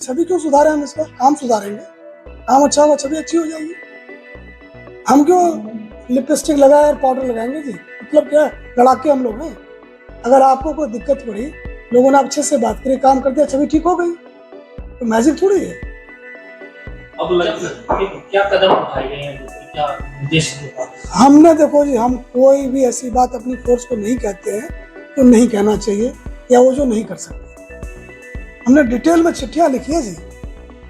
छवि क्यों सुधारें? हम इसका काम सुधारेंगे, काम अच्छा होगा, छवि अच्छी हो जाएगी। हम क्यों लिपस्टिक लगाए और पाउडर लगाएंगे जी? मतलब क्या है, लड़ाके हम लोग हैं। अगर आपको कोई दिक्कत पड़ी, लोगों ने अच्छे से बात करी, काम कर दिया, छवि ठीक हो गई, तो मैजिक थोड़ी है। अब क्या कदम उठाए गए हैं, क्या निर्देश? हमने देखो जी, हम कोई भी ऐसी बात अपनी फोर्स को नहीं कहते हैं तो नहीं कहना चाहिए, या वो जो नहीं कर सकते। हमने डिटेल में चिट्ठियां लिखी है जी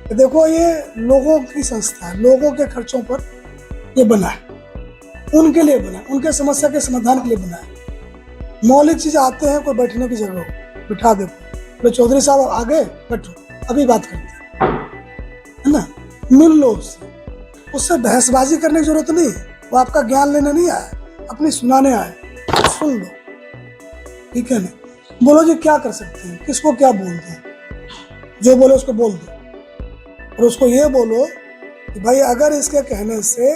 कि देखो ये लोगों की संस्था है, लोगों के खर्चों पर ये बना है, उनके लिए बना है, उनके समस्या के समाधान के लिए बना है। मौलिक चीज आते हैं, कोई बैठने की जगह हो, बिठा दे, बोले चौधरी साहब आगे बैठो, अभी बात करते हैं, है ना, मिल लो उससे बहसबाजी करने की जरूरत नहीं है। वो आपका ज्ञान लेने नहीं आया, अपनी सुनाने आए, सुन लो, ठीक है ना। बोलो जी क्या कर सकते हैं, किसको क्या बोल दें, जो बोले उसको बोल दो, और उसको ये बोलो कि भाई अगर इसके कहने से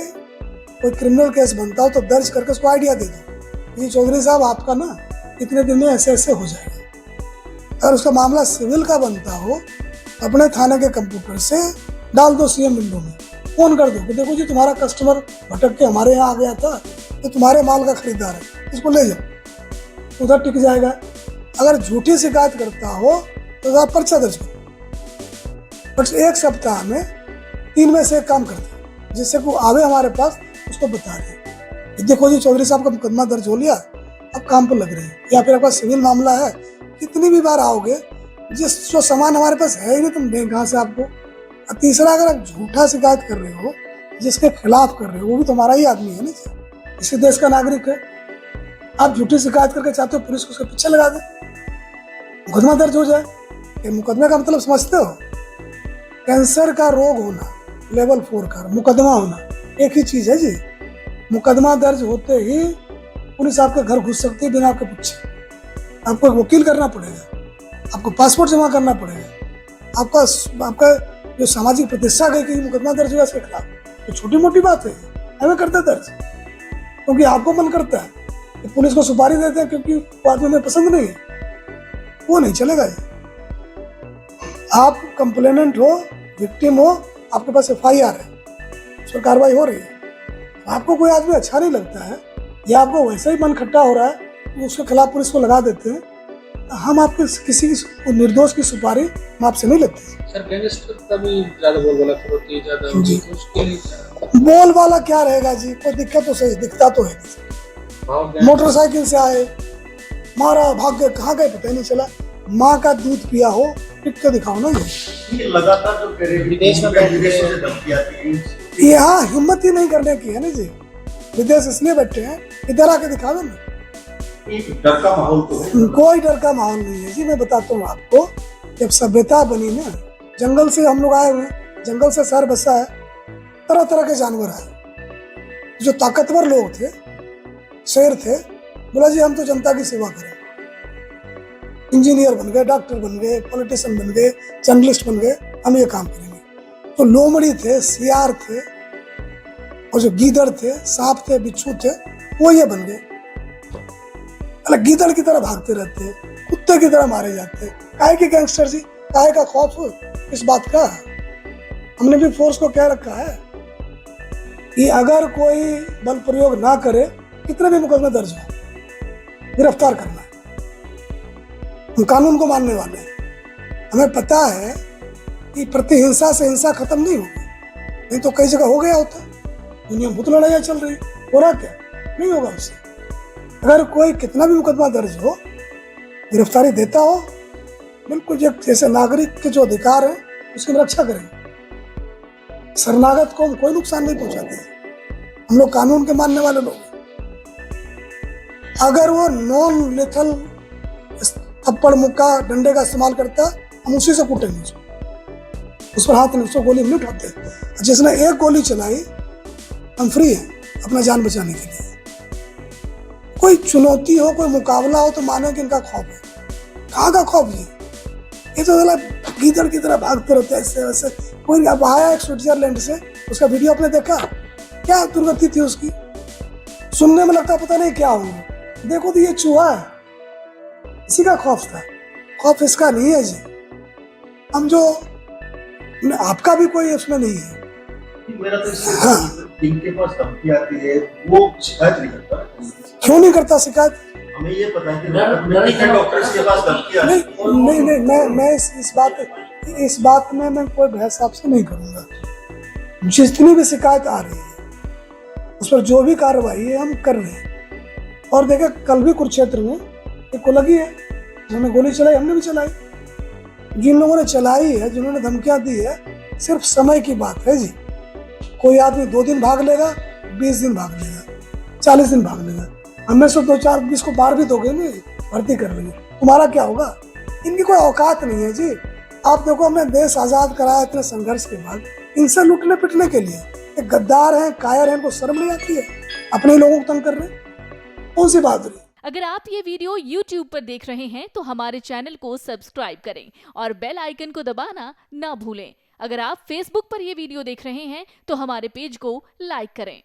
कोई क्रिमिनल केस बनता हो तो दर्ज करके उसको आइडिया दे दो, जी चौधरी साहब आपका ना इतने दिन में ऐसे ऐसे हो जाएगा। अगर उसका मामला सिविल का बनता हो, अपने थाने के कंप्यूटर से डाल दो सीएम विंडो में, फोन कर दो कि देखो जी तुम्हारा कस्टमर भटक के हमारे यहाँ आ गया था, तो तुम्हारे माल का खरीदार है, इसको ले जाओ, उधर टिक जाएगा। अगर झूठी शिकायत करता हो तो आप पर्चा दर्ज करो, बट एक सप्ताह में 3 में से एक काम करते हैं, जिससे को आवे हमारे पास उसको बता दें, देखो जी चौधरी साहब का मुकदमा दर्ज हो लिया, अब काम पर लग रहे हैं। या फिर आपका सिविल मामला है, कितनी भी बार आओगे, जिस जो सामान हमारे पास है ही नहीं, तुम दें कहाँ से आपको। और तीसरा, अगर आप झूठा शिकायत कर रहे हो, जिसके खिलाफ कर रहे हो, वो भी तुम्हारा ही आदमी है ना, इसी देश का नागरिक है। आप झूठी शिकायत करके चाहते हो पुलिस को उसके पीछे लगा दे, मुकदमा दर्ज हो जाए। ये मुकदमे का मतलब समझते हो? कैंसर का रोग होना, लेवल 4 का मुकदमा होना, एक ही चीज है जी। मुकदमा दर्ज होते ही पुलिस आपके घर घुस सकती है बिना आपके पूछे। आपको एक वकील करना पड़ेगा, आपको पासपोर्ट जमा करना पड़ेगा, आपका जो सामाजिक प्रतिष्ठा गई कि मुकदमा दर्ज हुआ इसके खिलाफ, तो छोटी मोटी बात है, हमें करते दर्ज, क्योंकि आपको मन करता है कि पुलिस को सुपारी देते हैं क्योंकि वो आदमी हमें पसंद नहीं है, वो नहीं चलेगा ये। आप कंप्लेनेंट हो, विक्टिम हो, आपके पास एफआईआर है, उस पर कार्रवाई हो रही है, आपको कोई आदमी अच्छा नहीं लगता है, या आपको वैसे ही मन खट्टा हो रहा है तो उसके खिलाफ पुलिस को लगा देते हैं। हम आपके किसी निर्दोष की सुपारी हम आपसे नहीं लेते। सर गैंगस्टर का भी ज्यादा बोलबाला होती है, ज्यादा जी, उसके बोलबाला क्या रहेगा जी, कोई दिक्कत तो सही, दिखता तो है नहीं। मोटरसाइकिल से आए, मारा, भाग गए, कहाँ गए पता ही नहीं चला। माँ का दूध पिया हो, टिक के दिखाओ ना। ये लगातार जो विदेश में से धमकी आती है, यहाँ हिम्मत ही नहीं करने की है ना जी, विदेश इसलिए बैठे हैं, इधर आके दिखावे ना। एक डर का माहौल तो है। कोई डर का माहौल नहीं है जी, मैं बताता हूँ आपको। जब सभ्यता बनी ना, जंगल से हम लोग आए हुए, जंगल से शहर बसा है, तरह तरह के जानवर आए। जो ताकतवर लोग थे, शेर थे, बोला जी हम तो जनता की सेवा करें, इंजीनियर बन गए, डॉक्टर बन गए, पॉलिटिशियन बन गए, जर्नलिस्ट बन गए, हम ये काम करेंगे। तो लोमड़ी थे, सियार थे, और जो गीदड़ थे, सांप थे, बिच्छू थे, वो ये बन गए। अलग गीदड़ की तरह भागते रहते हैं, कुत्ते की तरह मारे जाते हैं। काहे के गैंगस्टर जी, काहे का खौफ इस बात का? हमने भी फोर्स को कह रखा है कि अगर कोई बल प्रयोग ना करे, कितने भी मुकदमे दर्ज हो, गिरफ्तार करना है। हम कानून को मानने वाले हैं। हमें पता है कि प्रतिहिंसा से हिंसा खत्म नहीं होगी, नहीं तो कई जगह हो गया होता। दुनिया में बहुत लड़ाइयाँ चल रही, हो रहा क्या? नहीं होगा उससे। अगर कोई कितना भी मुकदमा दर्ज हो, गिरफ्तारी देता हो, बिल्कुल जैसे नागरिक के जो अधिकार है उसकी रक्षा करेंगे। शरणागत को हम कोई नुकसान नहीं पहुंचाते हैं, हम लोग कानून के मानने वाले लोग। अगर वो नॉन लेथल थप्पड़ मुक्का डंडे का इस्तेमाल करता, हम उसी से कूटेंगे उसको, उस पर हाथ नहीं, उसको गोली नहीं उठाते। जिसने एक गोली चलाई, हम फ्री हैं अपना जान बचाने के लिए। कोई चुनौती हो, कोई मुकाबला हो तो माने कि इनका खौफ है। कहाँ का खौफ ये तो गीदड़ की तरह भागते रहते ऐसे वैसे। कोई अब आया एक स्विट्जरलैंड से, उसका वीडियो आपने देखा, क्या दुर्गति थी उसकी, सुनने में लगता पता नहीं क्या होगा, देखो तो ये चूहा है, इसी का खौफ था। खौफ इसका नहीं है जी। हम जो आपका भी कोई उसमें नहीं है। मेरा तो इससे इनके पास धमकी आती है वो शिकायत नहीं करता। क्यों नहीं करता शिकायत? हमें ये पता है कि डॉक्टर्स के पास धमकी आती है। नहीं, मैं इस बात में मैं कोई बहस आपसे नहीं करूंगा। जितनी भी शिकायत आ रही है उस पर जो भी कार्रवाई है हम कर रहे हैं। और देखिए कल भी कुरुक्षेत्र में एक को लगी है, उन्होंने गोली चलाई, हमने भी चलाई। जिन लोगों ने चलाई है, जिन्होंने धमकियां दी है, सिर्फ समय की बात है जी। कोई आदमी 2 दिन भाग लेगा, 20 दिन भाग लेगा, 40 दिन भाग लेगा, हमें से 2-4-20 को बार भी दोगे नहीं, भर्ती कर लेंगे, तुम्हारा क्या होगा? इनकी कोई औकात नहीं है जी। आप देखो हमने देश आजाद कराया इतने संघर्ष के बाद, इनसे लूटने पिटने के लिए। एक गद्दार हैं, कायर हैं, इनको शर्म नहीं आती है? अपने लोगों को तंग कर रहे हैं, कौन सी बहादुरी? अगर आप ये वीडियो YouTube पर देख रहे हैं तो हमारे चैनल को सब्सक्राइब करें और बेल आइकन को दबाना ना भूलें। अगर आप Facebook पर ये वीडियो देख रहे हैं तो हमारे पेज को लाइक करें।